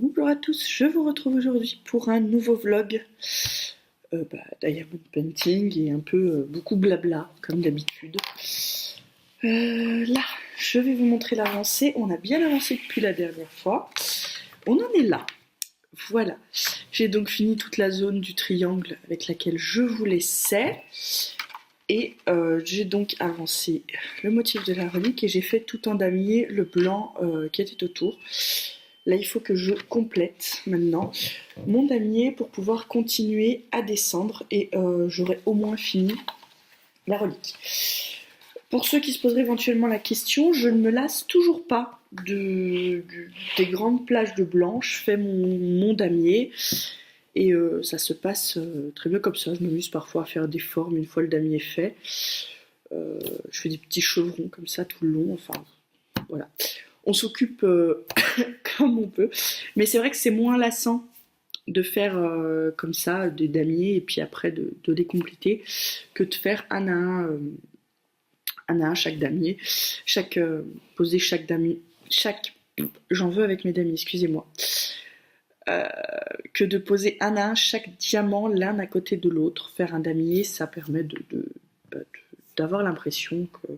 Bonjour à tous, je vous retrouve aujourd'hui pour un nouveau vlog Diamond Painting et un peu beaucoup blabla comme d'habitude. Là, je vais vous montrer l'avancée. On a bien avancé depuis la dernière fois. On en est là. Voilà. J'ai donc fini toute la zone du triangle avec laquelle je vous laissais. Et j'ai donc avancé le motif de la relique et j'ai fait tout en damier le blanc qui était autour. Là, il faut que je complète maintenant mon damier pour pouvoir continuer à descendre et j'aurai au moins fini la relique. Pour ceux qui se poseraient éventuellement la question, je ne me lasse toujours pas des grandes plages de blanc. Je fais mon damier et ça se passe très bien comme ça. Je m'amuse parfois à faire des formes une fois le damier fait. Je fais des petits chevrons comme ça tout le long. Enfin, voilà. On s'occupe comme on peut. Mais c'est vrai que c'est moins lassant de faire comme ça des damiers et puis après de les compléter que de faire un à un chaque damier, poser chaque damier, j'en veux avec mes damiers, excusez-moi, que de poser un à un chaque diamant l'un à côté de l'autre. Faire un damier, ça permet d'avoir l'impression que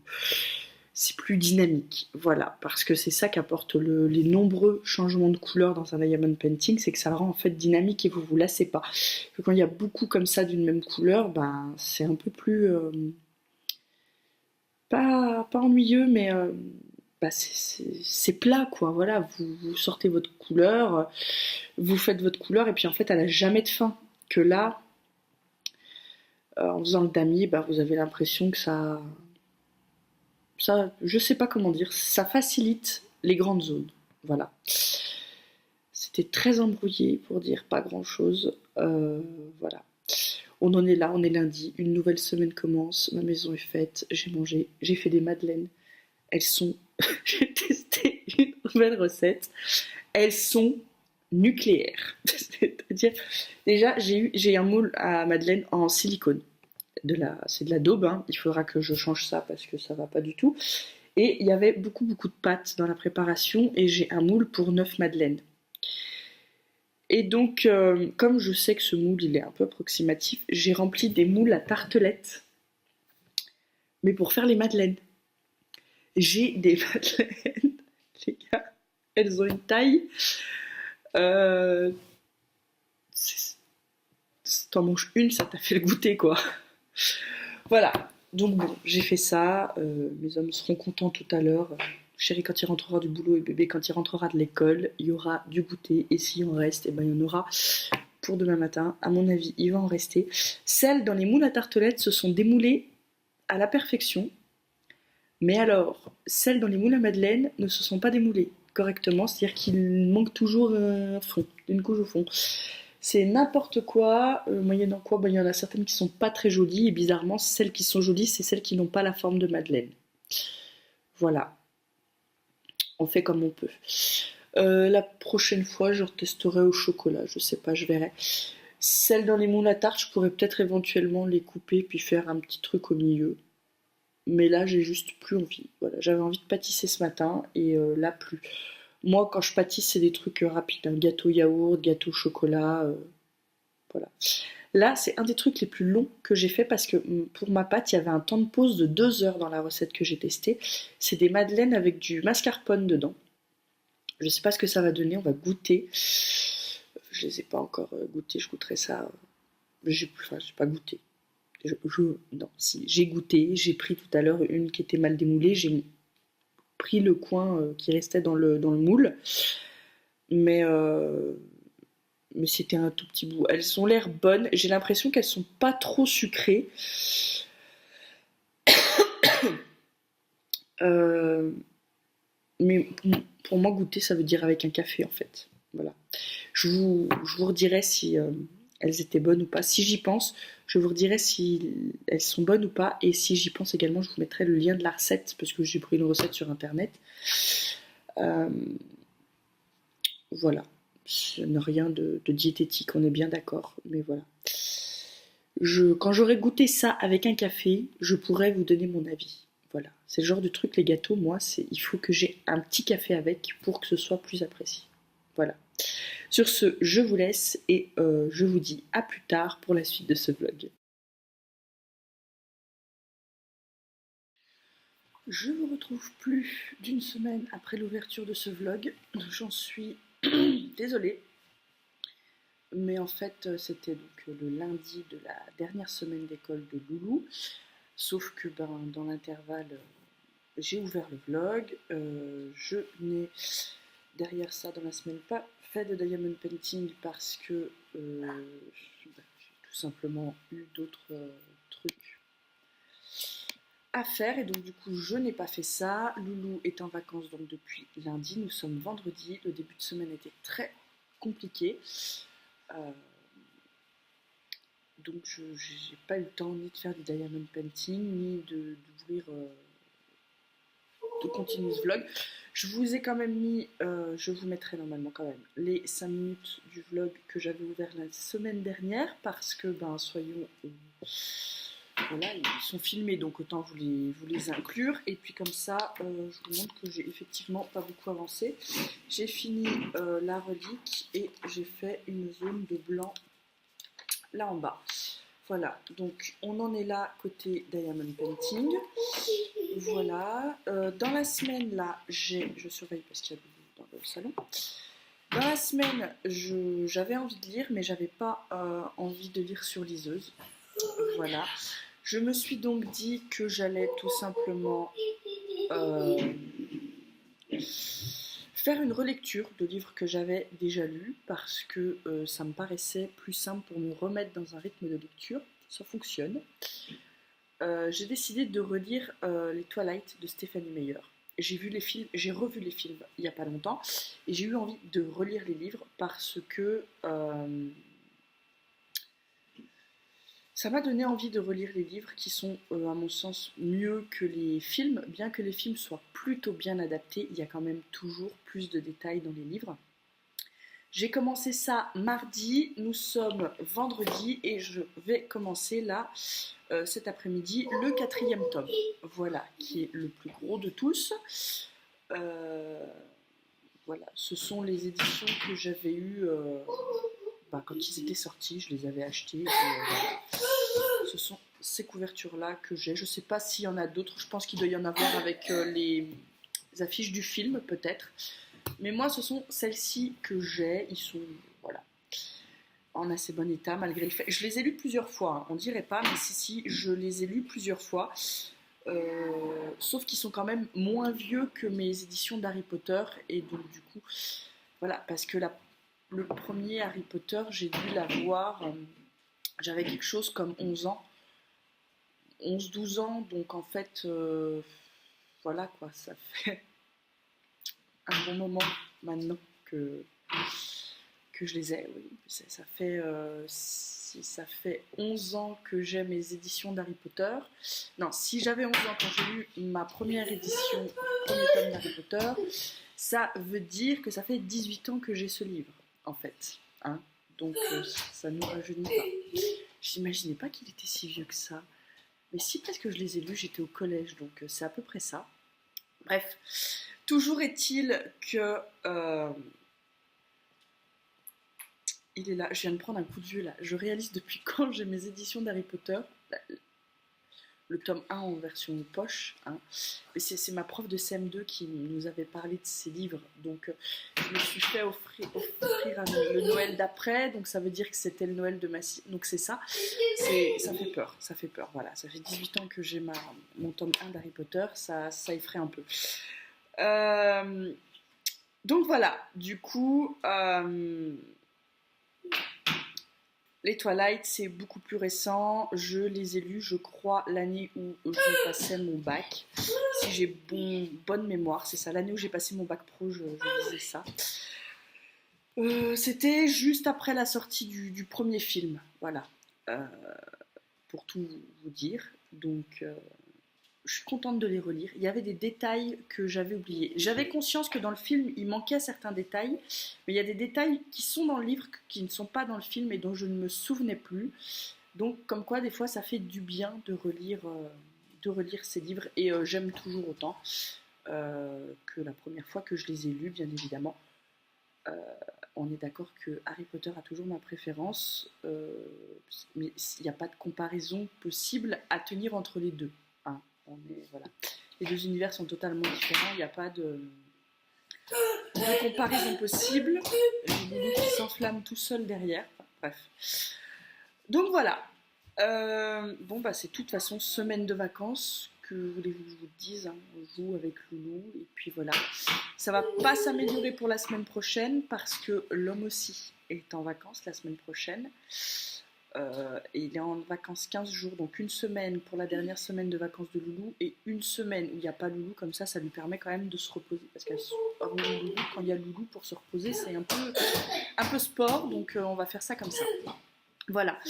c'est plus dynamique, voilà, parce que c'est ça qu'apportent les nombreux changements de couleur dans un diamond painting, c'est que ça le rend en fait dynamique et vous vous lassez pas. Que quand il y a beaucoup comme ça d'une même couleur, ben c'est un peu plus pas ennuyeux, mais c'est plat quoi. Voilà, vous sortez votre couleur, vous faites votre couleur et puis en fait elle a jamais de fin. Que là, en faisant le damier, bah, vous avez l'impression que ça, je sais pas comment dire, ça facilite les grandes zones. Voilà. C'était très embrouillé pour dire pas grand chose. Voilà. On en est là, on est lundi, une nouvelle semaine commence, ma maison est faite, j'ai mangé, j'ai fait des madeleines. Elles sont. J'ai testé une nouvelle recette. Elles sont nucléaires. C'est-à-dire, déjà, j'ai un moule à madeleine en silicone. C'est de la daube, hein. Il faudra que je change ça parce que ça va pas du tout. Et il y avait beaucoup de pâtes dans la préparation et j'ai un moule pour 9 madeleines. Et donc, comme je sais que ce moule il est un peu approximatif, j'ai rempli des moules à tartelettes, mais pour faire les madeleines. J'ai des madeleines, les gars, elles ont une taille. Euh, T'en manges une, ça t'a fait le goûter, quoi. Voilà, donc bon, j'ai fait ça. Mes hommes seront contents tout à l'heure. Chéri, quand il rentrera du boulot et bébé, quand il rentrera de l'école, il y aura du goûter. Et s'il en reste, eh ben, il y en aura pour demain matin. À mon avis, il va en rester. Celles dans les moules à tartelettes se sont démoulées à la perfection. Mais alors, celles dans les moules à madeleine ne se sont pas démoulées correctement, c'est-à-dire qu'il manque toujours un fond, une couche au fond. C'est n'importe quoi, moyennant quoi, il y en a certaines qui sont pas très jolies, et bizarrement, celles qui sont jolies, c'est celles qui n'ont pas la forme de madeleine. Voilà, on fait comme on peut. La prochaine fois, je retesterai au chocolat, je sais pas, je verrai. Celles dans les moules à tarte, je pourrais peut-être éventuellement les couper puis faire un petit truc au milieu. Mais là, j'ai juste plus envie. Voilà, j'avais envie de pâtisser ce matin et là, plus. Moi, quand je pâtisse, c'est des trucs rapides. Un gâteau yaourt, gâteau chocolat. Voilà. Là, c'est un des trucs les plus longs que j'ai fait parce que pour ma pâte, il y avait un temps de pause de 2 heures dans la recette que j'ai testée. C'est des madeleines avec du mascarpone dedans. Je sais pas ce que ça va donner, on va goûter. Je les ai pas encore goûtés, je goûterai ça. J'ai pas goûté. Non, si, j'ai goûté, j'ai pris tout à l'heure une qui était mal démoulée, j'ai pris le coin qui restait dans le moule, mais, mais c'était un tout petit bout. Elles ont l'air bonnes, j'ai l'impression qu'elles sont pas trop sucrées. Mais pour moi, goûter, ça veut dire avec un café en fait. Voilà. Je vous redirai si elles étaient bonnes ou pas. Si j'y pense, je vous redirai si elles sont bonnes ou pas. Et si j'y pense également, je vous mettrai le lien de la recette parce que j'ai pris une recette sur internet. Voilà. Ce n'est rien de diététique, on est bien d'accord. Mais voilà. Quand j'aurai goûté ça avec un café, je pourrai vous donner mon avis. Voilà. C'est le genre de truc, les gâteaux, moi, il faut que j'ai un petit café avec pour que ce soit plus apprécié. Voilà. Sur ce, je vous laisse et je vous dis à plus tard pour la suite de ce vlog. Je vous retrouve plus d'une semaine après l'ouverture de ce vlog. J'en suis désolée. Mais en fait, c'était donc le lundi de la dernière semaine d'école de Loulou. Sauf que dans l'intervalle, j'ai ouvert le vlog. Je n'ai derrière ça dans la semaine pas fait de diamond painting parce que j'ai tout simplement eu d'autres trucs à faire et donc du coup je n'ai pas fait ça. Loulou est en vacances donc depuis lundi, nous sommes vendredi, le début de semaine était très compliqué. Donc je n'ai pas eu le temps ni de faire du diamond painting, ni d'ouvrir, de continuer ce vlog. Je vous ai quand même mis, je vous mettrai normalement quand même les 5 minutes du vlog que j'avais ouvert la semaine dernière parce que, soyons, voilà, ils sont filmés donc autant vous les inclure. Et puis comme ça, je vous montre que j'ai effectivement pas beaucoup avancé. J'ai fini la relique et j'ai fait une zone de blanc là en bas. Voilà, donc on en est là côté diamond painting. Voilà, dans la semaine là, je surveille parce qu'il y a dans le salon. Dans la semaine, j'avais envie de lire, mais j'avais pas envie de lire sur liseuse. Voilà, je me suis donc dit que j'allais tout simplement faire une relecture de livres que j'avais déjà lus parce que ça me paraissait plus simple pour me remettre dans un rythme de lecture. Ça fonctionne. J'ai décidé de relire les Twilight de Stephenie Meyer. J'ai revu les films il n'y a pas longtemps et j'ai eu envie de relire les livres parce que ça m'a donné envie de relire les livres qui sont, à mon sens, mieux que les films. Bien que les films soient plutôt bien adaptés, il y a quand même toujours plus de détails dans les livres. J'ai commencé ça mardi, nous sommes vendredi et je vais commencer là, cet après-midi, le 4e tome. Voilà, qui est le plus gros de tous. Voilà, ce sont les éditions que j'avais eues quand ils étaient sortis, je les avais achetées. Ce sont ces couvertures-là que j'ai. Je ne sais pas s'il y en a d'autres, je pense qu'il doit y en avoir avec les affiches du film peut-être. Mais moi, ce sont celles-ci que j'ai. Ils sont, voilà, en assez bon état malgré le fait. Je les ai lus plusieurs fois, hein. On dirait pas, mais si, je les ai lus plusieurs fois. Sauf qu'ils sont quand même moins vieux que mes éditions d'Harry Potter. Et donc, du coup, voilà, parce que le premier Harry Potter, j'ai dû l'avoir. J'avais quelque chose comme 11 ans. 11-12 ans, donc en fait, voilà quoi, ça fait un bon moment maintenant que je les ai, oui. Ça fait 11 ans que j'ai mes éditions d'Harry Potter. Non, si j'avais 11 ans quand j'ai lu ma première édition, premier tome d'Harry Potter, ça veut dire que ça fait 18 ans que j'ai ce livre, en fait. Hein, donc ça ne nous rajeunit pas. J'imaginais pas qu'il était si vieux que ça. Mais si, parce que je les ai lus, j'étais au collège, donc c'est à peu près ça. Bref, toujours est-il que... il est là, je viens de prendre un coup de vieux là. Je réalise depuis quand j'ai mes éditions d'Harry Potter. Le tome 1 en version poche. Hein. Et c'est ma prof de CM2 qui nous avait parlé de ces livres. Donc je me suis fait offrir le Noël d'après. Donc ça veut dire que c'était le Noël de ma... Donc c'est ça. Ça fait peur. Ça fait peur. Voilà. Ça fait 18 ans que j'ai mon tome 1 d'Harry Potter. Ça effraie un peu. Donc voilà. Du coup... les Twilight, c'est beaucoup plus récent. Je les ai lus, je crois, l'année où je passais mon bac. Si j'ai bonne mémoire, c'est ça. L'année où j'ai passé mon bac pro, je lisais ça. C'était juste après la sortie du premier film. Voilà. Pour tout vous dire. Donc, je suis contente de les relire. Il y avait des détails que j'avais oubliés. J'avais conscience que dans le film, il manquait certains détails, mais il y a des détails qui sont dans le livre, qui ne sont pas dans le film et dont je ne me souvenais plus. Donc, comme quoi, des fois, ça fait du bien de relire ces livres, et j'aime toujours autant que la première fois que je les ai lus, bien évidemment. On est d'accord que Harry Potter a toujours ma préférence, mais il n'y a pas de comparaison possible à tenir entre les deux. Hein. Voilà. Les deux univers sont totalement différents, il n'y a pas de comparaison possible. J'ai Loulou qui s'enflamme tout seul derrière. Enfin, bref. Donc voilà. Bon, bah, c'est de toute façon semaine de vacances. Que voulez-vous que je vous dise, hein, on joue avec Loulou. Et puis voilà. Ça va pas s'améliorer pour la semaine prochaine parce que l'homme aussi est en vacances la semaine prochaine. Et il est en vacances 15 jours, donc une semaine pour la dernière semaine de vacances de Loulou et une semaine où il n'y a pas Loulou, comme ça lui permet quand même de se reposer. Parce que Loulou, quand il y a Loulou pour se reposer, c'est un peu sport, donc on va faire ça comme ça. Voilà,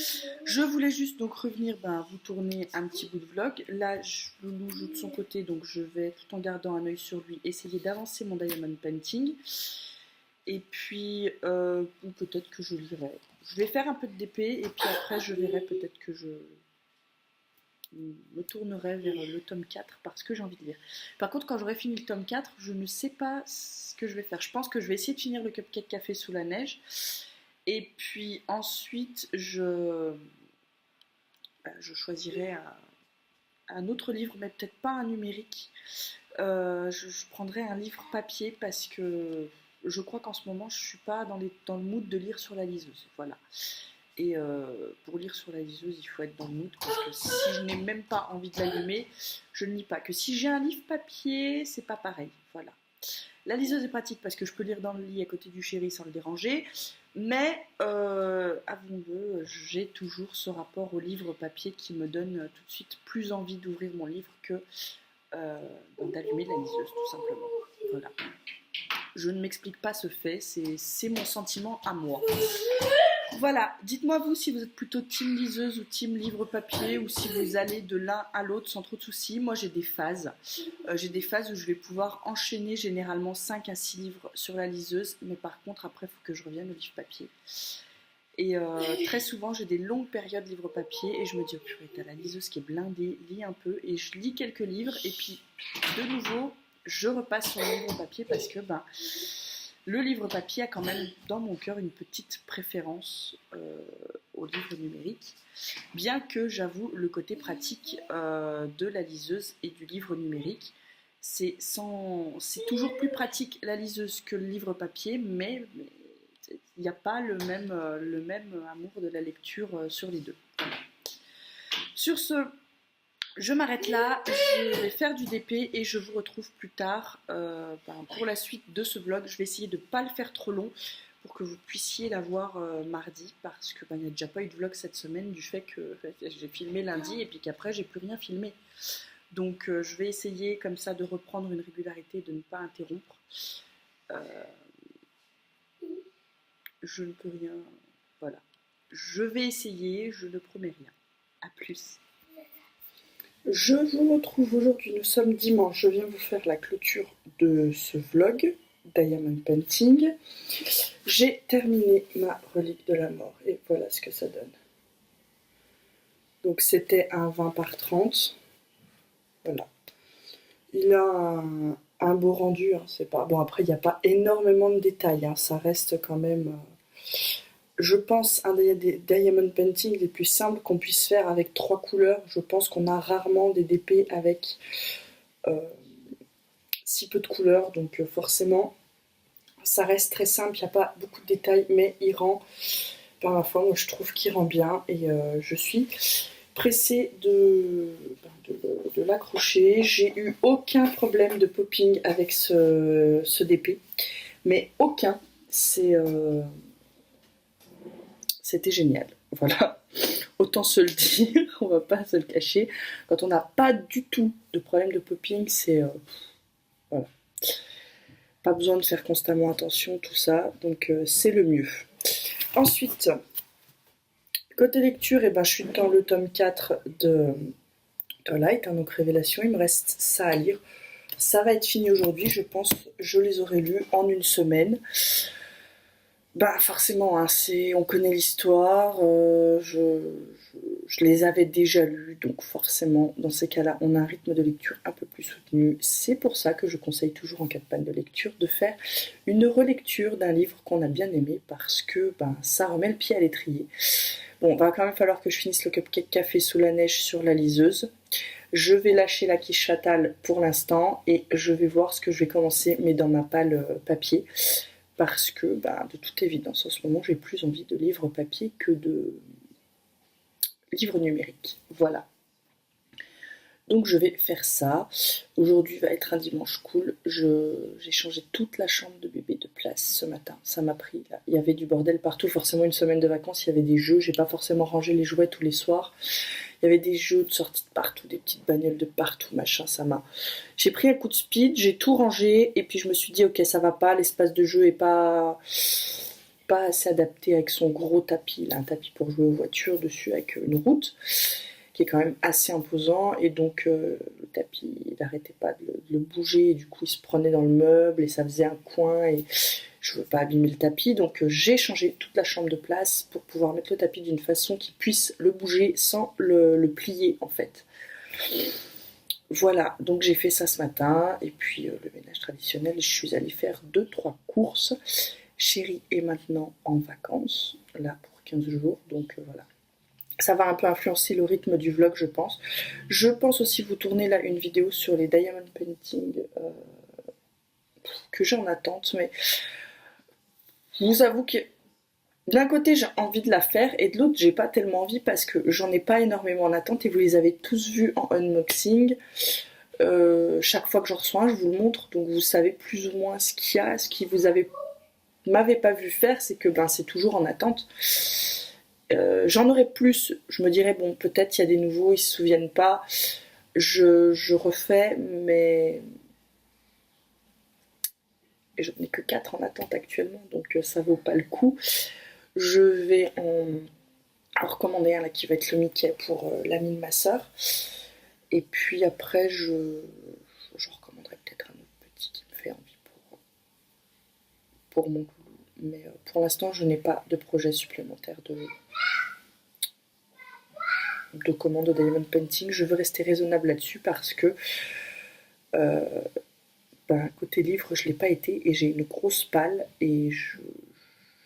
je voulais juste donc revenir, vous tourner un petit bout de vlog. Là, Loulou joue de son côté, donc je vais, tout en gardant un œil sur lui, essayer d'avancer mon diamond painting. Et puis, ou peut-être que je lirai. Je vais faire un peu de DP, et puis après, je verrai peut-être que je me tournerai vers le tome 4, parce que j'ai envie de lire. Par contre, quand j'aurai fini le tome 4, je ne sais pas ce que je vais faire. Je pense que je vais essayer de finir le Cupcake Café sous la neige. Et puis ensuite, je choisirai un autre livre, mais peut-être pas un numérique. Je prendrai un livre papier parce que je crois qu'en ce moment, je ne suis pas dans le mood de lire sur la liseuse. Voilà. Et pour lire sur la liseuse, il faut être dans le mood parce que si je n'ai même pas envie de l'allumer, je ne lis pas. Que si j'ai un livre papier, c'est pas pareil. Voilà. La liseuse est pratique parce que je peux lire dans le lit à côté du chéri sans le déranger. Mais, avouons-le, j'ai toujours ce rapport au livre papier qui me donne tout de suite plus envie d'ouvrir mon livre que d'allumer la liseuse, tout simplement. Voilà. Je ne m'explique pas ce fait, c'est mon sentiment à moi. Voilà, dites-moi vous si vous êtes plutôt team liseuse ou team livre papier ou si vous allez de l'un à l'autre sans trop de soucis. Moi j'ai des phases. J'ai des phases où je vais pouvoir enchaîner généralement 5 à 6 livres sur la liseuse, mais par contre après il faut que je revienne au livre papier. Et très souvent j'ai des longues périodes livre papier et je me dis oh purée, t'as la liseuse qui est blindée, lis un peu et je lis quelques livres et puis de nouveau je repasse sur le livre papier parce que le livre papier a quand même dans mon cœur une petite préférence au livre numérique, bien que j'avoue le côté pratique de la liseuse et du livre numérique. C'est toujours plus pratique la liseuse que le livre papier, mais il n'y a pas le même amour de la lecture sur les deux. Sur ce, je m'arrête là, je vais faire du DP et je vous retrouve plus tard pour la suite de ce vlog. Je vais essayer de ne pas le faire trop long pour que vous puissiez la voir mardi parce que il n'y a déjà pas eu de vlog cette semaine du fait que j'ai filmé lundi et puis qu'après j'ai plus rien filmé. Donc je vais essayer comme ça de reprendre une régularité et de ne pas interrompre. Je ne peux rien... Voilà. Je vais essayer, je ne promets rien. A plus. Je vous retrouve aujourd'hui, nous sommes dimanche, je viens vous faire la clôture de ce vlog, Diamond Painting. J'ai terminé ma relique de la mort et voilà ce que ça donne. Donc c'était un 20 par 30, voilà. Il a un beau rendu, hein, c'est pas... Bon après il n'y a pas énormément de détails, hein, ça reste quand même... Je pense un des diamond painting les plus simples qu'on puisse faire avec 3 couleurs. Je pense qu'on a rarement des DP avec si peu de couleurs. Donc forcément, ça reste très simple. Il n'y a pas beaucoup de détails, mais il rend, par ma foi, moi je trouve qu'il rend bien. Et je suis pressée de l'accrocher. J'ai eu aucun problème de popping avec ce DP. Mais aucun. C'était génial, voilà, autant se le dire, on va pas se le cacher. Quand on n'a pas du tout de problème de popping, c'est... voilà. Pas besoin de faire constamment attention, tout ça, donc c'est le mieux. Ensuite, côté lecture, je suis dans le tome 4 de Twilight, donc Révélation, il me reste ça à lire. Ça va être fini aujourd'hui, je pense, je les aurai lus en une semaine. Bah forcément, hein, on connaît l'histoire, je les avais déjà lus, donc forcément, dans ces cas-là, on a un rythme de lecture un peu plus soutenu. C'est pour ça que je conseille toujours en cas de panne de lecture de faire une relecture d'un livre qu'on a bien aimé, parce que ben, ça remet le pied à l'étrier. Bon, va quand même falloir que je finisse le cupcake café sous la neige sur la liseuse. Je vais lâcher la quiche fatale pour l'instant et je vais voir ce que je vais commencer, mais dans ma palle papier. Parce que, bah, de toute évidence, en ce moment, j'ai plus envie de livres papier que de livres numériques. Voilà. Donc je vais faire ça. Aujourd'hui va être un dimanche cool. J'ai changé toute la chambre de bébé de place ce matin. Ça m'a pris. Là. Il y avait du bordel partout. Forcément une semaine de vacances, il y avait des jeux. J'ai pas forcément rangé les jouets tous les soirs. Il y avait des jeux de sortie de partout, des petites bagnoles de partout, machin. Ça m'a. J'ai pris un coup de speed. J'ai tout rangé et puis je me suis dit ok ça va pas. L'espace de jeu est pas assez adapté avec son gros tapis. Là, un tapis pour jouer aux voitures dessus avec une route qui est quand même assez imposant et donc le tapis il n'arrêtait pas de le bouger et du coup il se prenait dans le meuble et ça faisait un coin et je veux pas abîmer le tapis donc j'ai changé toute la chambre de place pour pouvoir mettre le tapis d'une façon qui puisse le bouger sans le plier en fait. Voilà, donc j'ai fait ça ce matin et puis le ménage traditionnel, je suis allée faire 2-3 courses. Chérie est maintenant en vacances, là pour 15 jours, donc voilà. Ça va un peu influencer le rythme du vlog, je pense. Je pense aussi vous tourner là une vidéo sur les diamond painting que j'ai en attente, mais je vous avoue que d'un côté j'ai envie de la faire et de l'autre j'ai pas tellement envie parce que j'en ai pas énormément en attente et vous les avez tous vus en unboxing. Chaque fois que j'en reçois un, je vous le montre, donc vous savez plus ou moins ce qu'il y a. Ce qui vous m'avez pas vu faire, c'est que ben c'est toujours en attente. J'en aurais plus, je me dirais bon peut-être il y a des nouveaux, ils se souviennent pas. Je refais, mais je n'ai que 4 en attente actuellement, donc ça vaut pas le coup. Je vais en recommander un là qui va être le Mickey pour l'ami de ma soeur. Et puis après, je recommanderai peut-être un autre petit qui me fait envie pour mon loulou. Mais pour l'instant, je n'ai pas de projet supplémentaire de commande de diamond painting. Je veux rester raisonnable là-dessus parce que côté livre, je l'ai pas été et j'ai une grosse palle et je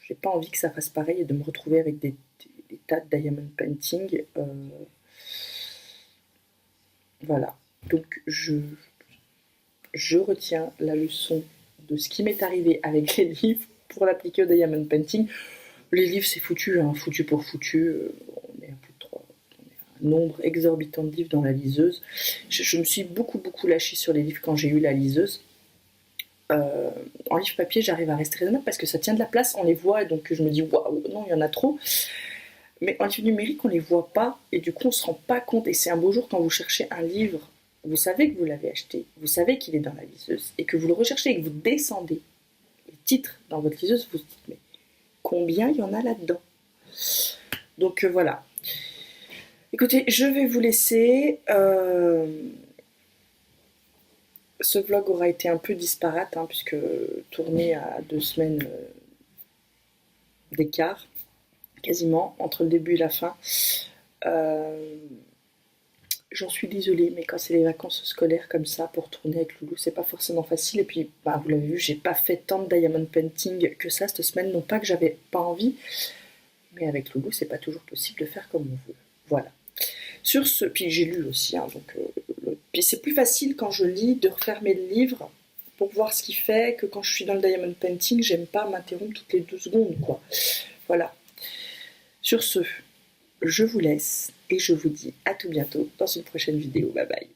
j'ai pas envie que ça fasse pareil et de me retrouver avec des tas de diamond painting. Voilà. Donc je retiens la leçon de ce qui m'est arrivé avec les livres pour l'appliquer au diamond painting. Les livres c'est foutu, hein, foutu pour foutu. On est un peu trop, un nombre exorbitant de livres dans la liseuse. Je me suis beaucoup lâchée sur les livres quand j'ai eu la liseuse. En livre papier, j'arrive à rester raisonnable parce que ça tient de la place, on les voit, et donc je me dis waouh, non, il y en a trop. Mais en livre numérique, on les voit pas, et du coup, on se rend pas compte. Et c'est un beau jour quand vous cherchez un livre, vous savez que vous l'avez acheté, vous savez qu'il est dans la liseuse, et que vous le recherchez et que vous descendez les titres dans votre liseuse, vous vous dites mais combien il y en a là-dedans. Donc voilà. Écoutez, je vais vous laisser. Ce vlog aura été un peu disparate, hein, puisque tourné à 2 semaines d'écart, quasiment, entre le début et la fin. J'en suis désolée, mais quand c'est les vacances scolaires comme ça, pour tourner avec Loulou, c'est pas forcément facile. Et puis, bah, vous l'avez vu, j'ai pas fait tant de diamond painting que ça cette semaine. Non pas que j'avais pas envie, mais avec Loulou, c'est pas toujours possible de faire comme on veut. Voilà. Sur ce, puis j'ai lu aussi, hein, donc puis c'est plus facile quand je lis de refermer le livre pour voir ce qu'il fait que quand je suis dans le diamond painting, j'aime pas m'interrompre toutes les 2 secondes, quoi. Voilà. Sur ce, je vous laisse et je vous dis à tout bientôt dans une prochaine vidéo. Bye bye.